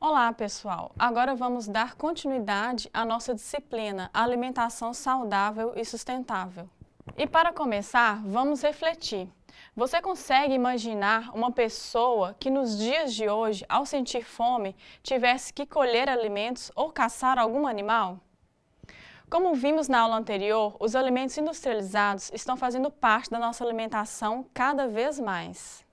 Olá, pessoal! Agora vamos dar continuidade à nossa disciplina Alimentação Saudável e Sustentável. E para começar, vamos refletir. Você consegue imaginar uma pessoa que nos dias de hoje, ao sentir fome, tivesse que colher alimentos ou caçar algum animal? Como vimos na aula anterior, os alimentos industrializados estão fazendo parte da nossa alimentação cada vez mais.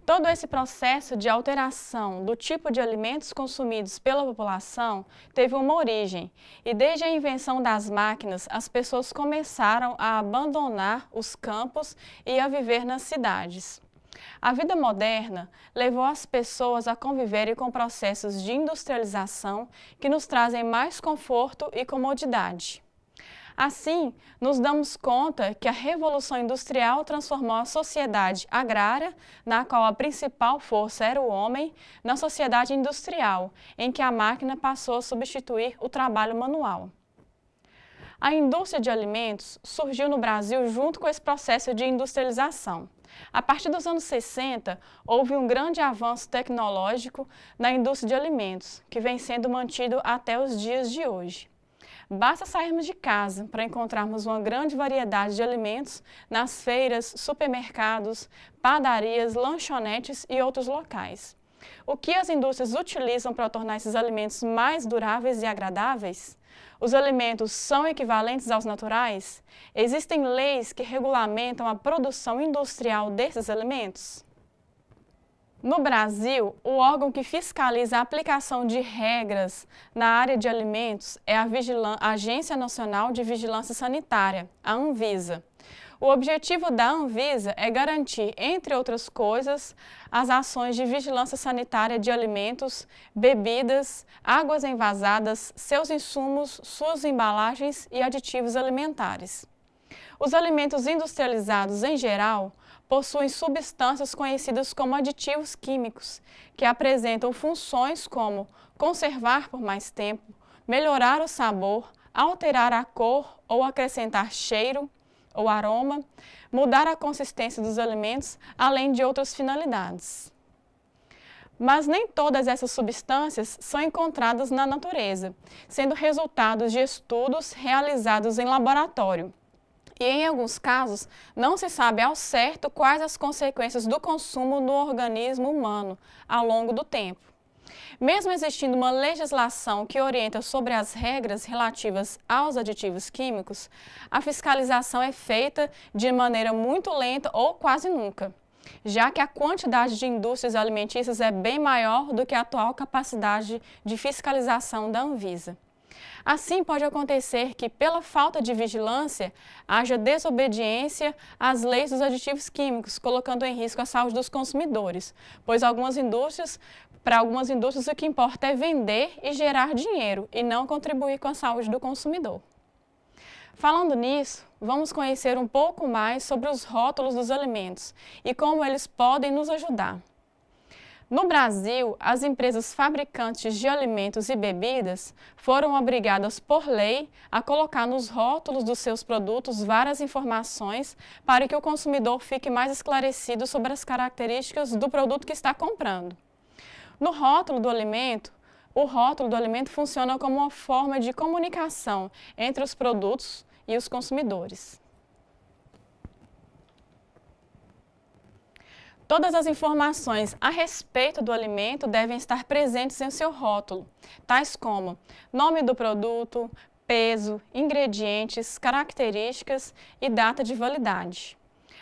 Todo esse processo de alteração do tipo de alimentos consumidos pela população teve uma origem, e desde a invenção das máquinas, as pessoas começaram a abandonar os campos e a viver nas cidades. A vida moderna levou as pessoas a conviverem com processos de industrialização que nos trazem mais conforto e comodidade. Assim, nos damos conta que a Revolução Industrial transformou a sociedade agrária, na qual a principal força era o homem, na sociedade industrial, em que a máquina passou a substituir o trabalho manual. A indústria de alimentos surgiu no Brasil junto com esse processo de industrialização. A partir dos anos 60, houve um grande avanço tecnológico na indústria de alimentos, que vem sendo mantido até os dias de hoje. Basta sairmos de casa para encontrarmos uma grande variedade de alimentos nas feiras, supermercados, padarias, lanchonetes e outros locais. O que as indústrias utilizam para tornar esses alimentos mais duráveis e agradáveis? Os alimentos são equivalentes aos naturais? Existem leis que regulamentam a produção industrial desses alimentos? No Brasil, o órgão que fiscaliza a aplicação de regras na área de alimentos é a Agência Nacional de Vigilância Sanitária, a Anvisa. O objetivo da Anvisa é garantir, entre outras coisas, as ações de vigilância sanitária de alimentos, bebidas, águas envasadas, seus insumos, suas embalagens e aditivos alimentares. Os alimentos industrializados, em geral, possuem substâncias conhecidas como aditivos químicos, que apresentam funções como conservar por mais tempo, melhorar o sabor, alterar a cor ou acrescentar cheiro ou aroma, mudar a consistência dos alimentos, além de outras finalidades. Mas nem todas essas substâncias são encontradas na natureza, sendo resultados de estudos realizados em laboratório. E, em alguns casos, não se sabe ao certo quais as consequências do consumo no organismo humano ao longo do tempo. Mesmo existindo uma legislação que orienta sobre as regras relativas aos aditivos químicos, a fiscalização é feita de maneira muito lenta ou quase nunca, já que a quantidade de indústrias alimentícias é bem maior do que a atual capacidade de fiscalização da Anvisa. Assim, pode acontecer que, pela falta de vigilância, haja desobediência às leis dos aditivos químicos, colocando em risco a saúde dos consumidores, pois para algumas indústrias o que importa é vender e gerar dinheiro, e não contribuir com a saúde do consumidor. Falando nisso, vamos conhecer um pouco mais sobre os rótulos dos alimentos e como eles podem nos ajudar. No Brasil, as empresas fabricantes de alimentos e bebidas foram obrigadas por lei a colocar nos rótulos dos seus produtos várias informações para que o consumidor fique mais esclarecido sobre as características do produto que está comprando. O rótulo do alimento funciona como uma forma de comunicação entre os produtos e os consumidores. Todas as informações a respeito do alimento devem estar presentes em seu rótulo, tais como nome do produto, peso, ingredientes, características e data de validade.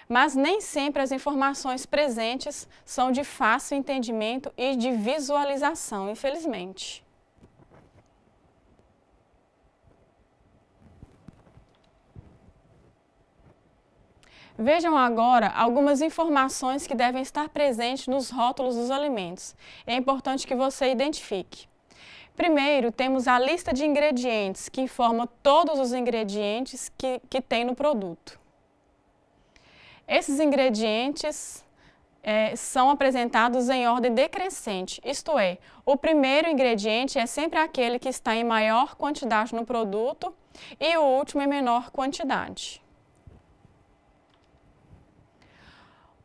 Mas nem sempre as informações presentes são de fácil entendimento e de visualização, infelizmente. Vejam agora algumas informações que devem estar presentes nos rótulos dos alimentos. É importante que você identifique. Primeiro, temos a lista de ingredientes, que informa todos os ingredientes que tem no produto. Esses ingredientes são apresentados em ordem decrescente, isto é, o primeiro ingrediente é sempre aquele que está em maior quantidade no produto e o último em menor quantidade.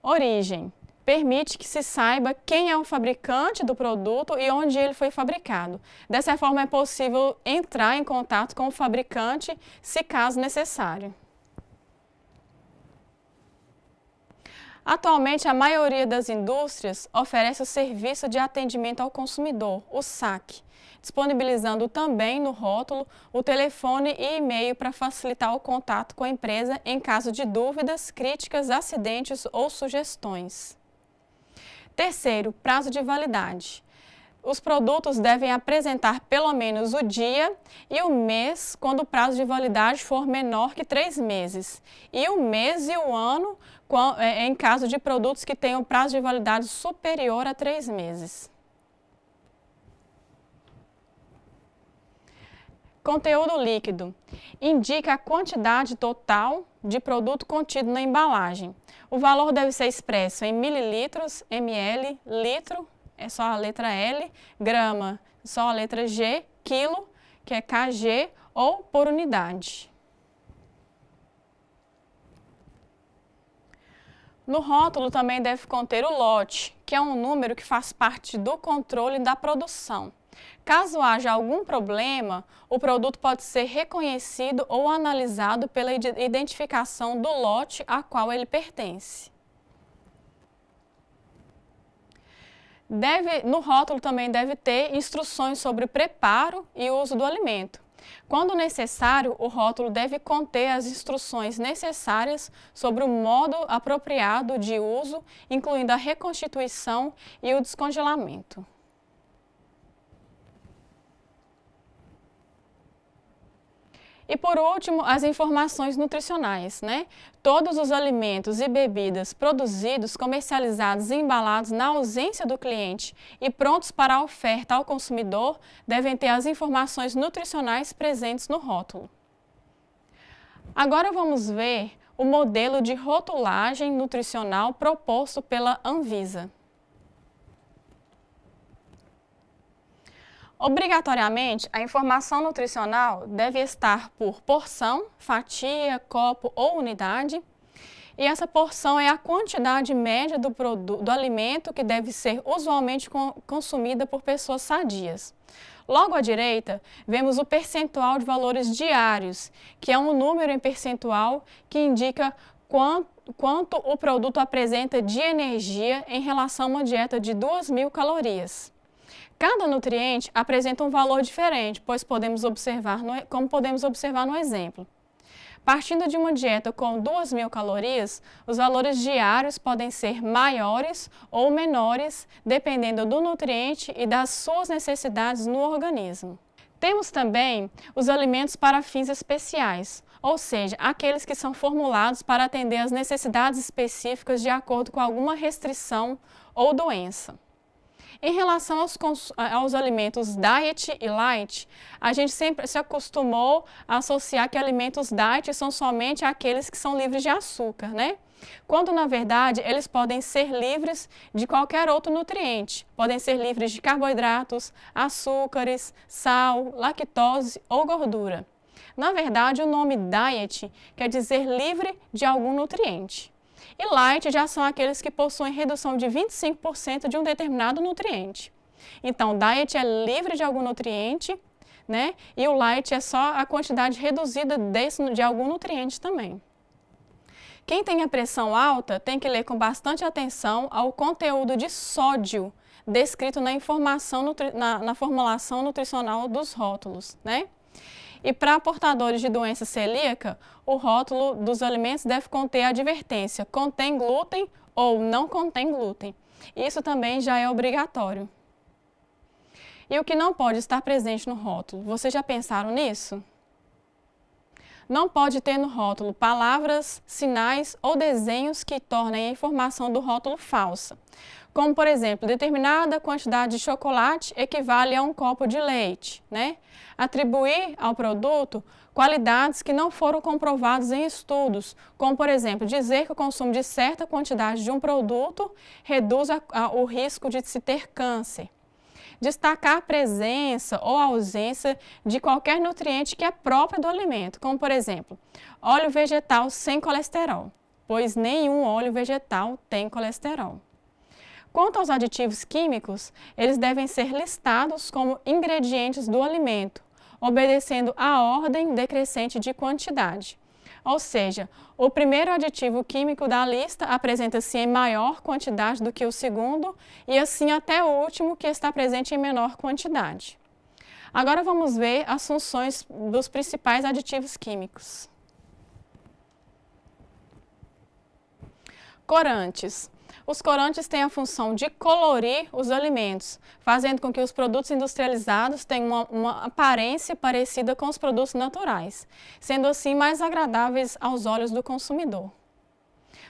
Origem. permite que se saiba quem é o fabricante do produto e onde ele foi fabricado. Dessa forma, é possível entrar em contato com o fabricante, se caso necessário. Atualmente, a maioria das indústrias oferece o serviço de atendimento ao consumidor, o SAC, disponibilizando também no rótulo o telefone e e-mail para facilitar o contato com a empresa em caso de dúvidas, críticas, acidentes ou sugestões. Terceiro, prazo de validade. Os produtos devem apresentar pelo menos o dia e o mês quando o prazo de validade for menor que 3 meses, e o mês e o ano em caso de produtos que tenham prazo de validade superior a 3 meses. Conteúdo líquido. Indica a quantidade total de produto contido na embalagem. O valor deve ser expresso em mililitros, ml, litro, é só a letra L, grama, só a letra G, quilo, que é kg, ou por unidade. No rótulo também deve conter o lote, que é um número que faz parte do controle da produção. Caso haja algum problema, o produto pode ser reconhecido ou analisado pela identificação do lote a qual ele pertence. No rótulo também deve ter instruções sobre o preparo e uso do alimento. Quando necessário, o rótulo deve conter as instruções necessárias sobre o modo apropriado de uso, incluindo a reconstituição e o descongelamento. E por último, as informações nutricionais, né? Todos os alimentos e bebidas produzidos, comercializados e embalados na ausência do cliente e prontos para a oferta ao consumidor devem ter as informações nutricionais presentes no rótulo. Agora vamos ver o modelo de rotulagem nutricional proposto pela Anvisa. Obrigatoriamente, a informação nutricional deve estar por porção, fatia, copo ou unidade, e essa porção é a quantidade média do alimento que deve ser usualmente consumida por pessoas sadias. Logo à direita, vemos o percentual de valores diários, que é um número em percentual que indica quanto o produto apresenta de energia em relação a uma dieta de 2.000 calorias. Cada nutriente apresenta um valor diferente, como podemos observar no exemplo. Partindo de uma dieta com 2.000 calorias, os valores diários podem ser maiores ou menores, dependendo do nutriente e das suas necessidades no organismo. Temos também os alimentos para fins especiais, ou seja, aqueles que são formulados para atender às necessidades específicas de acordo com alguma restrição ou doença. Em relação aos alimentos diet e light, a gente sempre se acostumou a associar que alimentos diet são somente aqueles que são livres de açúcar, né? Quando, na verdade, eles podem ser livres de qualquer outro nutriente. Podem ser livres de carboidratos, açúcares, sal, lactose ou gordura. Na verdade, o nome diet quer dizer livre de algum nutriente. E light já são aqueles que possuem redução de 25% de um determinado nutriente. Então, diet é livre de algum nutriente, né? E o light é só a quantidade reduzida de algum nutriente também. Quem tem a pressão alta tem que ler com bastante atenção ao conteúdo de sódio descrito na formulação nutricional dos rótulos, né? E para portadores de doença celíaca, o rótulo dos alimentos deve conter a advertência: contém glúten ou não contém glúten. Isso também já é obrigatório. E o que não pode estar presente no rótulo? Vocês já pensaram nisso? Não pode ter no rótulo palavras, sinais ou desenhos que tornem a informação do rótulo falsa. Como, por exemplo, determinada quantidade de chocolate equivale a um copo de leite, né? Atribuir ao produto qualidades que não foram comprovadas em estudos, como, por exemplo, dizer que o consumo de certa quantidade de um produto reduz o risco de se ter câncer. Destacar a presença ou ausência de qualquer nutriente que é próprio do alimento, como, por exemplo, óleo vegetal sem colesterol, pois nenhum óleo vegetal tem colesterol. Quanto aos aditivos químicos, eles devem ser listados como ingredientes do alimento, obedecendo à ordem decrescente de quantidade. Ou seja, o primeiro aditivo químico da lista apresenta-se em maior quantidade do que o segundo e assim até o último que está presente em menor quantidade. Agora vamos ver as funções dos principais aditivos químicos. Corantes. Os corantes têm a função de colorir os alimentos, fazendo com que os produtos industrializados tenham uma aparência parecida com os produtos naturais, sendo assim mais agradáveis aos olhos do consumidor.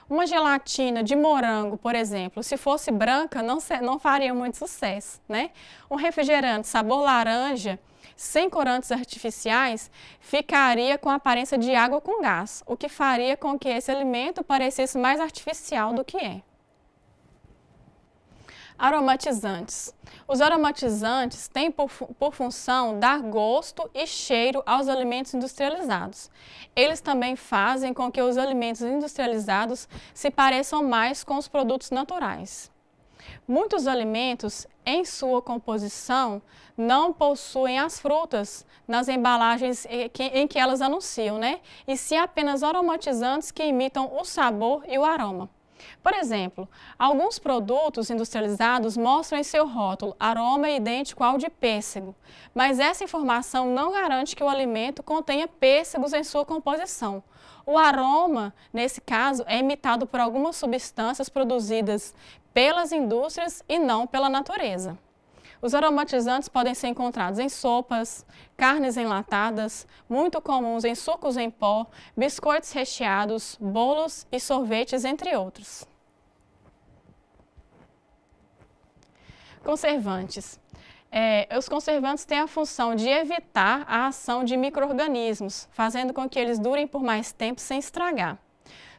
Uma gelatina de morango, por exemplo, se fosse branca, não faria muito sucesso, né? Um refrigerante sabor laranja, sem corantes artificiais, ficaria com a aparência de água com gás, o que faria com que esse alimento parecesse mais artificial do que é. Aromatizantes. Os aromatizantes têm por função dar gosto e cheiro aos alimentos industrializados. Eles também fazem com que os alimentos industrializados se pareçam mais com os produtos naturais. Muitos alimentos, em sua composição, não possuem as frutas nas embalagens em que elas anunciam, né? E sim apenas aromatizantes que imitam o sabor e o aroma. Por exemplo, alguns produtos industrializados mostram em seu rótulo aroma idêntico ao de pêssego, mas essa informação não garante que o alimento contenha pêssegos em sua composição. O aroma, nesse caso, é imitado por algumas substâncias produzidas pelas indústrias e não pela natureza. Os aromatizantes podem ser encontrados em sopas, carnes enlatadas, muito comuns em sucos em pó, biscoitos recheados, bolos e sorvetes, entre outros. Conservantes. Os conservantes têm a função de evitar a ação de micro-organismos, fazendo com que eles durem por mais tempo sem estragar.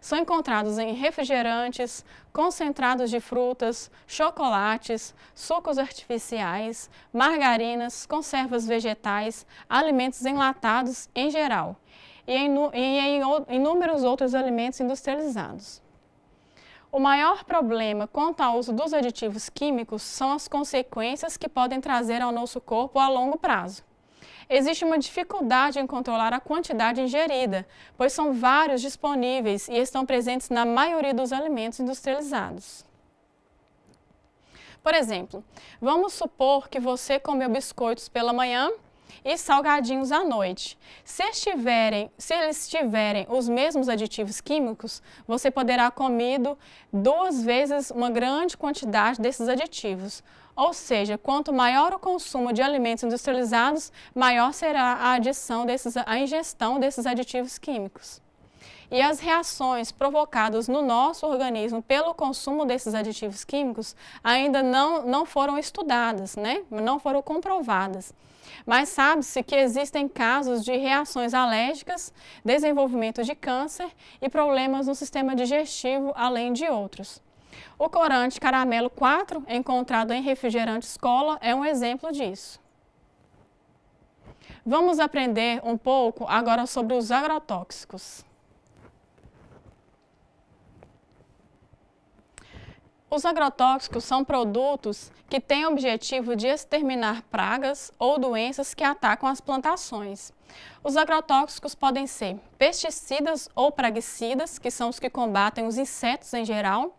São encontrados em refrigerantes, concentrados de frutas, chocolates, sucos artificiais, margarinas, conservas vegetais, alimentos enlatados em geral e em inúmeros outros alimentos industrializados. O maior problema quanto ao uso dos aditivos químicos são as consequências que podem trazer ao nosso corpo a longo prazo. Existe uma dificuldade em controlar a quantidade ingerida, pois são vários disponíveis e estão presentes na maioria dos alimentos industrializados. Por exemplo, vamos supor que você comeu biscoitos pela manhã e salgadinhos à noite. Se eles tiverem os mesmos aditivos químicos, você poderá comer 2 vezes uma grande quantidade desses aditivos. Ou seja, quanto maior o consumo de alimentos industrializados, maior será a ingestão desses aditivos químicos. E as reações provocadas no nosso organismo pelo consumo desses aditivos químicos ainda não foram estudadas, né? Não foram comprovadas. Mas sabe-se que existem casos de reações alérgicas, desenvolvimento de câncer e problemas no sistema digestivo, além de outros. O corante caramelo 4, encontrado em refrigerantes Cola, é um exemplo disso. Vamos aprender um pouco agora sobre os agrotóxicos. Os agrotóxicos são produtos que têm o objetivo de exterminar pragas ou doenças que atacam as plantações. Os agrotóxicos podem ser pesticidas ou praguicidas, que são os que combatem os insetos em geral,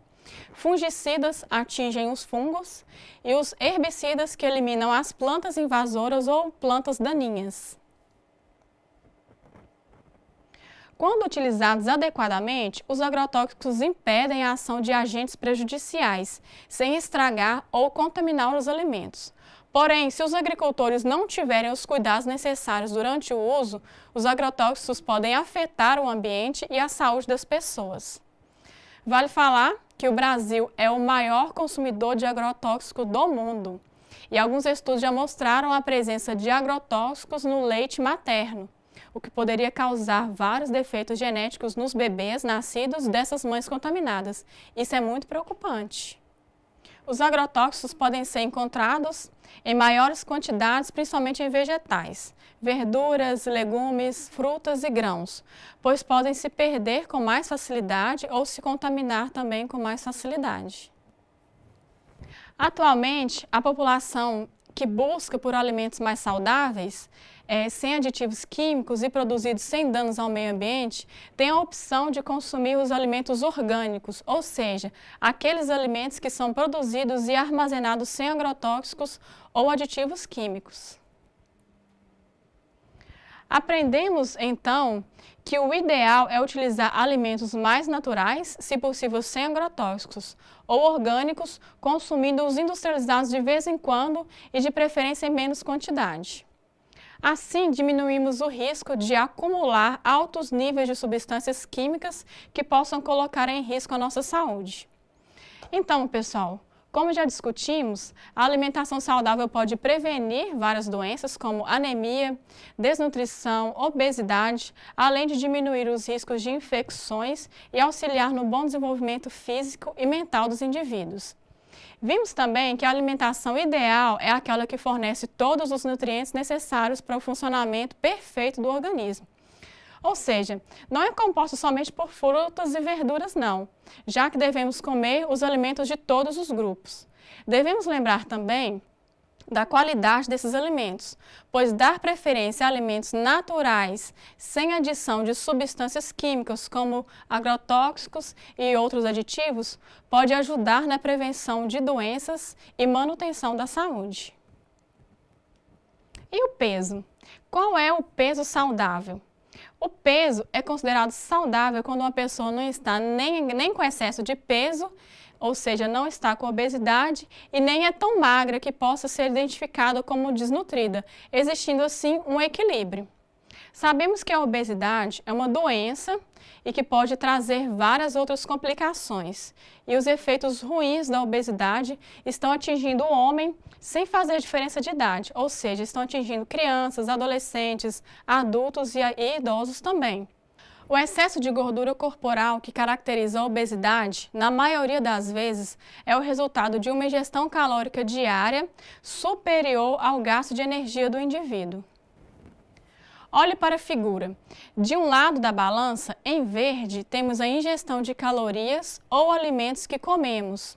fungicidas atingem os fungos e os herbicidas que eliminam as plantas invasoras ou plantas daninhas. Quando utilizados adequadamente, os agrotóxicos impedem a ação de agentes prejudiciais, sem estragar ou contaminar os alimentos. Porém, se os agricultores não tiverem os cuidados necessários durante o uso, os agrotóxicos podem afetar o ambiente e a saúde das pessoas. Vale falar que o Brasil é o maior consumidor de agrotóxico do mundo. E alguns estudos já mostraram a presença de agrotóxicos no leite materno, o que poderia causar vários defeitos genéticos nos bebês nascidos dessas mães contaminadas. Isso é muito preocupante. Os agrotóxicos podem ser encontrados em maiores quantidades, principalmente em vegetais, verduras, legumes, frutas e grãos, pois podem se perder com mais facilidade ou se contaminar também com mais facilidade. Atualmente, a população que busca por alimentos mais saudáveis, sem aditivos químicos e produzidos sem danos ao meio ambiente, tem a opção de consumir os alimentos orgânicos, ou seja, aqueles alimentos que são produzidos e armazenados sem agrotóxicos ou aditivos químicos. Aprendemos, então, que o ideal é utilizar alimentos mais naturais, se possível sem agrotóxicos, ou orgânicos, consumindo os industrializados de vez em quando e de preferência em menos quantidade. Assim, diminuímos o risco de acumular altos níveis de substâncias químicas que possam colocar em risco a nossa saúde. Então, pessoal, como já discutimos, a alimentação saudável pode prevenir várias doenças como anemia, desnutrição, obesidade, além de diminuir os riscos de infecções e auxiliar no bom desenvolvimento físico e mental dos indivíduos. Vimos também que a alimentação ideal é aquela que fornece todos os nutrientes necessários para o funcionamento perfeito do organismo. Ou seja, não é composto somente por frutas e verduras, não, já que devemos comer os alimentos de todos os grupos. Devemos lembrar também da qualidade desses alimentos, pois dar preferência a alimentos naturais, sem adição de substâncias químicas como agrotóxicos e outros aditivos, pode ajudar na prevenção de doenças e manutenção da saúde. E o peso? Qual é o peso saudável? O peso é considerado saudável quando uma pessoa não está nem com excesso de peso, ou seja, não está com obesidade e nem é tão magra que possa ser identificada como desnutrida, existindo assim um equilíbrio. Sabemos que a obesidade é uma doença e que pode trazer várias outras complicações. E os efeitos ruins da obesidade estão atingindo o homem sem fazer diferença de idade, ou seja, estão atingindo crianças, adolescentes, adultos e idosos também. O excesso de gordura corporal que caracteriza a obesidade, na maioria das vezes, é o resultado de uma ingestão calórica diária superior ao gasto de energia do indivíduo. Olhe para a figura. De um lado da balança, em verde, temos a ingestão de calorias ou alimentos que comemos.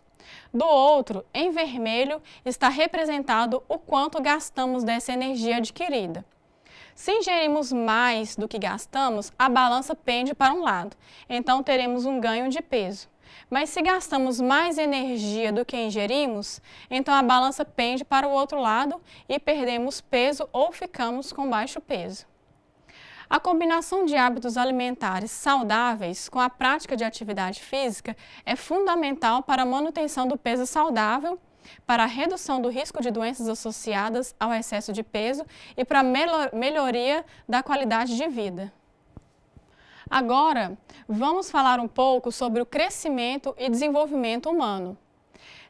Do outro, em vermelho, está representado o quanto gastamos dessa energia adquirida. Se ingerimos mais do que gastamos, a balança pende para um lado, então teremos um ganho de peso. Mas se gastamos mais energia do que ingerimos, então a balança pende para o outro lado e perdemos peso ou ficamos com baixo peso. A combinação de hábitos alimentares saudáveis com a prática de atividade física é fundamental para a manutenção do peso saudável, para a redução do risco de doenças associadas ao excesso de peso e para a melhoria da qualidade de vida. Agora, vamos falar um pouco sobre o crescimento e desenvolvimento humano.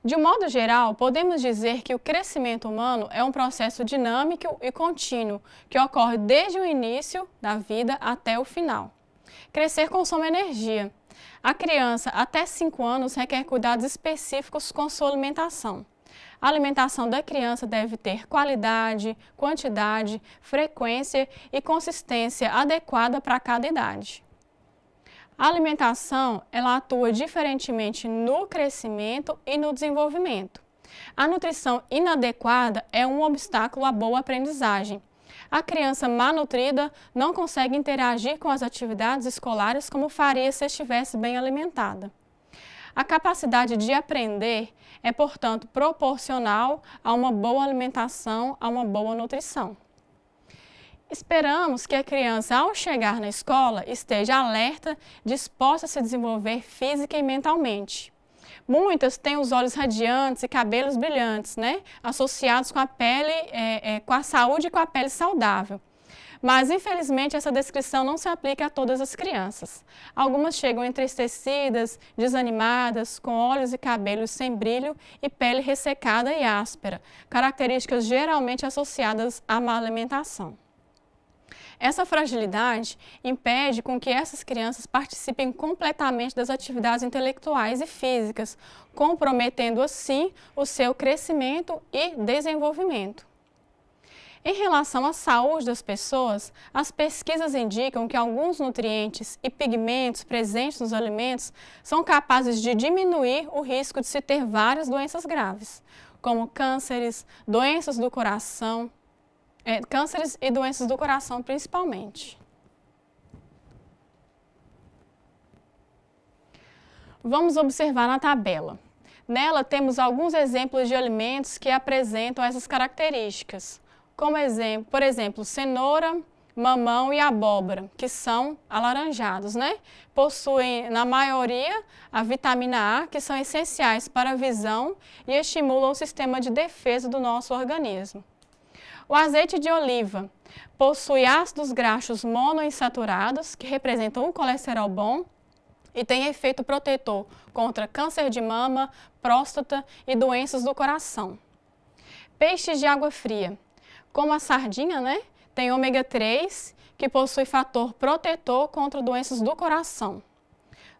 De um modo geral, podemos dizer que o crescimento humano é um processo dinâmico e contínuo que ocorre desde o início da vida até o final. Crescer consome energia. A criança até 5 anos requer cuidados específicos com sua alimentação. A alimentação da criança deve ter qualidade, quantidade, frequência e consistência adequada para cada idade. A alimentação, ela atua diferentemente no crescimento e no desenvolvimento. A nutrição inadequada é um obstáculo à boa aprendizagem. A criança malnutrida não consegue interagir com as atividades escolares como faria se estivesse bem alimentada. A capacidade de aprender é, portanto, proporcional a uma boa alimentação, a uma boa nutrição. Esperamos que a criança, ao chegar na escola, esteja alerta, disposta a se desenvolver física e mentalmente. Muitas têm os olhos radiantes e cabelos brilhantes, associados com a pele, com a saúde e com a pele saudável. Mas, infelizmente, essa descrição não se aplica a todas as crianças. Algumas chegam entristecidas, desanimadas, com olhos e cabelos sem brilho e pele ressecada e áspera, características geralmente associadas à má alimentação. Essa fragilidade impede com que essas crianças participem completamente das atividades intelectuais e físicas, comprometendo assim o seu crescimento e desenvolvimento. Em relação à saúde das pessoas, as pesquisas indicam que alguns nutrientes e pigmentos presentes nos alimentos são capazes de diminuir o risco de se ter várias doenças graves, como cânceres, doenças do coração, cânceres e doenças do coração principalmente. Vamos observar na tabela. Nela temos alguns exemplos de alimentos que apresentam essas características, como por exemplo, cenoura, mamão e abóbora, que são alaranjados, né? Possuem, na maioria, a vitamina A, que são essenciais para a visão e estimulam o sistema de defesa do nosso organismo. O azeite de oliva possui ácidos graxos monoinsaturados, que representam o colesterol bom, e tem efeito protetor contra câncer de mama, próstata e doenças do coração. Peixes de água fria, como a sardinha, né? Tem ômega 3, que possui fator protetor contra doenças do coração.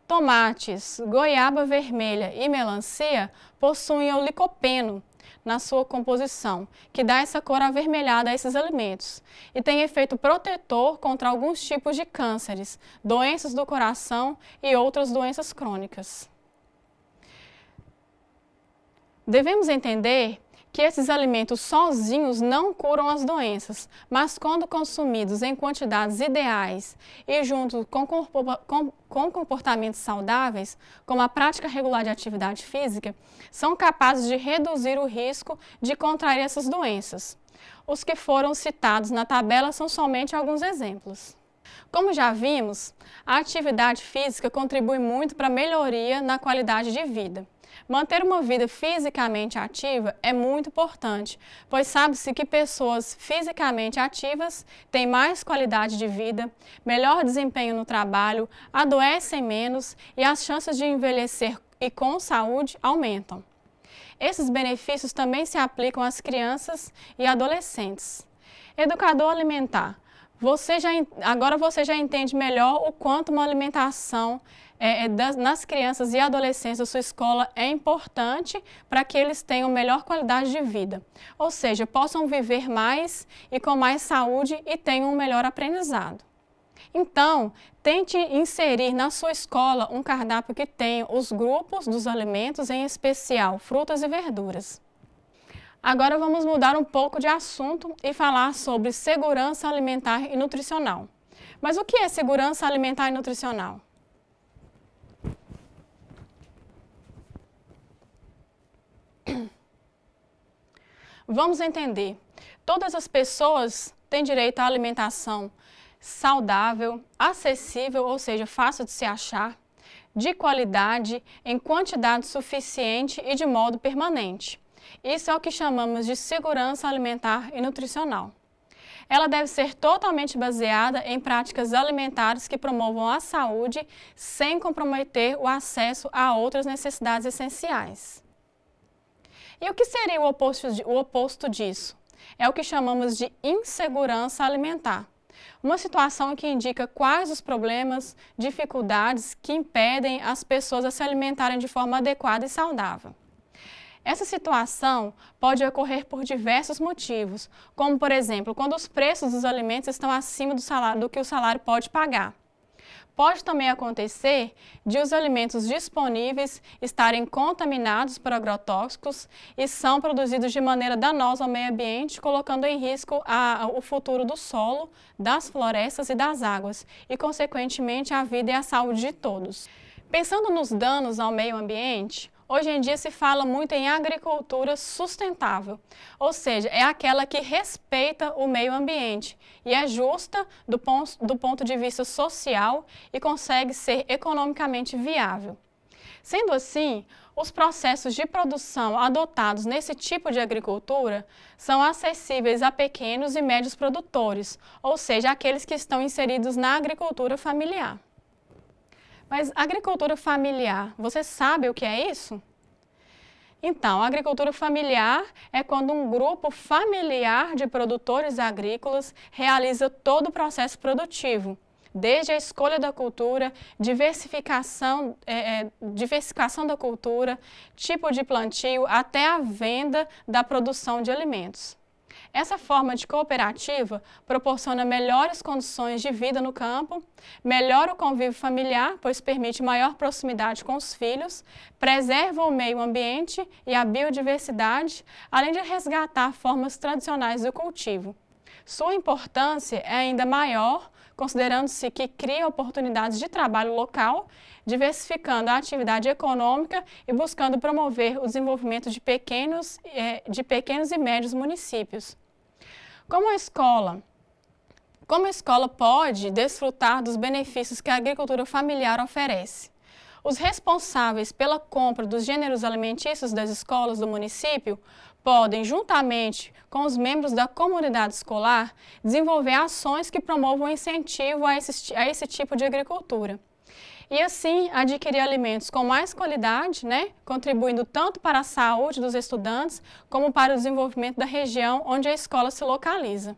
Tomates, goiaba vermelha e melancia possuem o licopeno na sua composição, que dá essa cor avermelhada a esses alimentos, e tem efeito protetor contra alguns tipos de cânceres, doenças do coração e outras doenças crônicas. Devemos entender que esses alimentos sozinhos não curam as doenças, mas quando consumidos em quantidades ideais e junto com comportamentos saudáveis, como a prática regular de atividade física, são capazes de reduzir o risco de contrair essas doenças. Os que foram citados na tabela são somente alguns exemplos. Como já vimos, a atividade física contribui muito para a melhoria na qualidade de vida. Manter uma vida fisicamente ativa é muito importante, pois sabe-se que pessoas fisicamente ativas têm mais qualidade de vida, melhor desempenho no trabalho, adoecem menos e as chances de envelhecer e com saúde aumentam. Esses benefícios também se aplicam às crianças e adolescentes. Educador alimentar. Agora você já entende melhor o quanto uma alimentação nas crianças e adolescentes da sua escola é importante para que eles tenham melhor qualidade de vida, ou seja, possam viver mais e com mais saúde e tenham um melhor aprendizado. Então, tente inserir na sua escola um cardápio que tenha os grupos dos alimentos, em especial frutas e verduras. Agora vamos mudar um pouco de assunto e falar sobre segurança alimentar e nutricional. Mas o que é segurança alimentar e nutricional? Vamos entender. Todas as pessoas têm direito à alimentação saudável, acessível, ou seja, fácil de se achar, de qualidade, em quantidade suficiente e de modo permanente. Isso é o que chamamos de segurança alimentar e nutricional. Ela deve ser totalmente baseada em práticas alimentares que promovam a saúde sem comprometer o acesso a outras necessidades essenciais. E o que seria o oposto disso? É o que chamamos de insegurança alimentar. Uma situação que indica quais os problemas, dificuldades que impedem as pessoas a se alimentarem de forma adequada e saudável. Essa situação pode ocorrer por diversos motivos, como, por exemplo, quando os preços dos alimentos estão acima do que o salário pode pagar. Pode também acontecer de os alimentos disponíveis estarem contaminados por agrotóxicos e são produzidos de maneira danosa ao meio ambiente, colocando em risco o futuro do solo, das florestas e das águas e, consequentemente, a vida e a saúde de todos. Pensando nos danos ao meio ambiente, hoje em dia se fala muito em agricultura sustentável, ou seja, é aquela que respeita o meio ambiente e é justa do ponto de vista social e consegue ser economicamente viável. Sendo assim, os processos de produção adotados nesse tipo de agricultura são acessíveis a pequenos e médios produtores, ou seja, aqueles que estão inseridos na agricultura familiar. Mas agricultura familiar, você sabe o que é isso? Então, a agricultura familiar é quando um grupo familiar de produtores agrícolas realiza todo o processo produtivo, desde a escolha da cultura, diversificação da cultura, tipo de plantio, até a venda da produção de alimentos. Essa forma de cooperativa proporciona melhores condições de vida no campo, melhora o convívio familiar, pois permite maior proximidade com os filhos, preserva o meio ambiente e a biodiversidade, além de resgatar formas tradicionais do cultivo. Sua importância é ainda maior, considerando-se que cria oportunidades de trabalho local, diversificando a atividade econômica e buscando promover o desenvolvimento de pequenos e médios municípios. Como a escola pode desfrutar dos benefícios que a agricultura familiar oferece? Os responsáveis pela compra dos gêneros alimentícios das escolas do município podem, juntamente com os membros da comunidade escolar, desenvolver ações que promovam o incentivo a esse tipo de agricultura. E assim adquirir alimentos com mais qualidade, contribuindo tanto para a saúde dos estudantes como para o desenvolvimento da região onde a escola se localiza.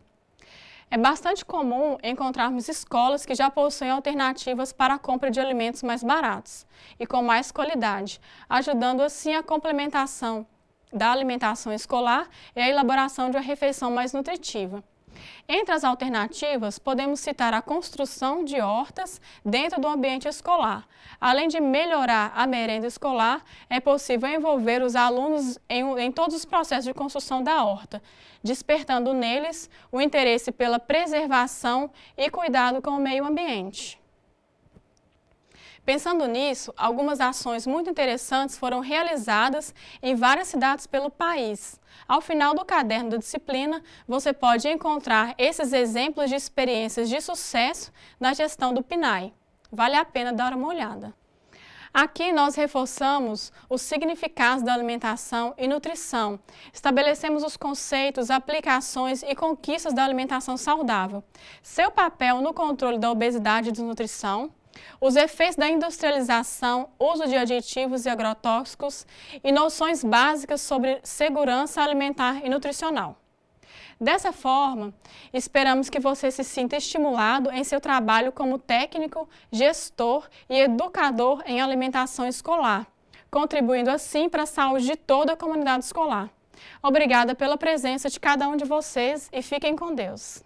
É bastante comum encontrarmos escolas que já possuem alternativas para a compra de alimentos mais baratos e com mais qualidade, ajudando assim a complementação da alimentação escolar e a elaboração de uma refeição mais nutritiva. Entre as alternativas, podemos citar a construção de hortas dentro do ambiente escolar. Além de melhorar a merenda escolar, é possível envolver os alunos em todos os processos de construção da horta, despertando neles o interesse pela preservação e cuidado com o meio ambiente. Pensando nisso, algumas ações muito interessantes foram realizadas em várias cidades pelo país. Ao final do caderno da disciplina, você pode encontrar esses exemplos de experiências de sucesso na gestão do PNAE. Vale a pena dar uma olhada. Aqui nós reforçamos os significados da alimentação e nutrição. Estabelecemos os conceitos, aplicações e conquistas da alimentação saudável, seu papel no controle da obesidade e desnutrição, os efeitos da industrialização, uso de aditivos e agrotóxicos e noções básicas sobre segurança alimentar e nutricional. Dessa forma, esperamos que você se sinta estimulado em seu trabalho como técnico, gestor e educador em alimentação escolar, contribuindo assim para a saúde de toda a comunidade escolar. Obrigada pela presença de cada um de vocês e fiquem com Deus.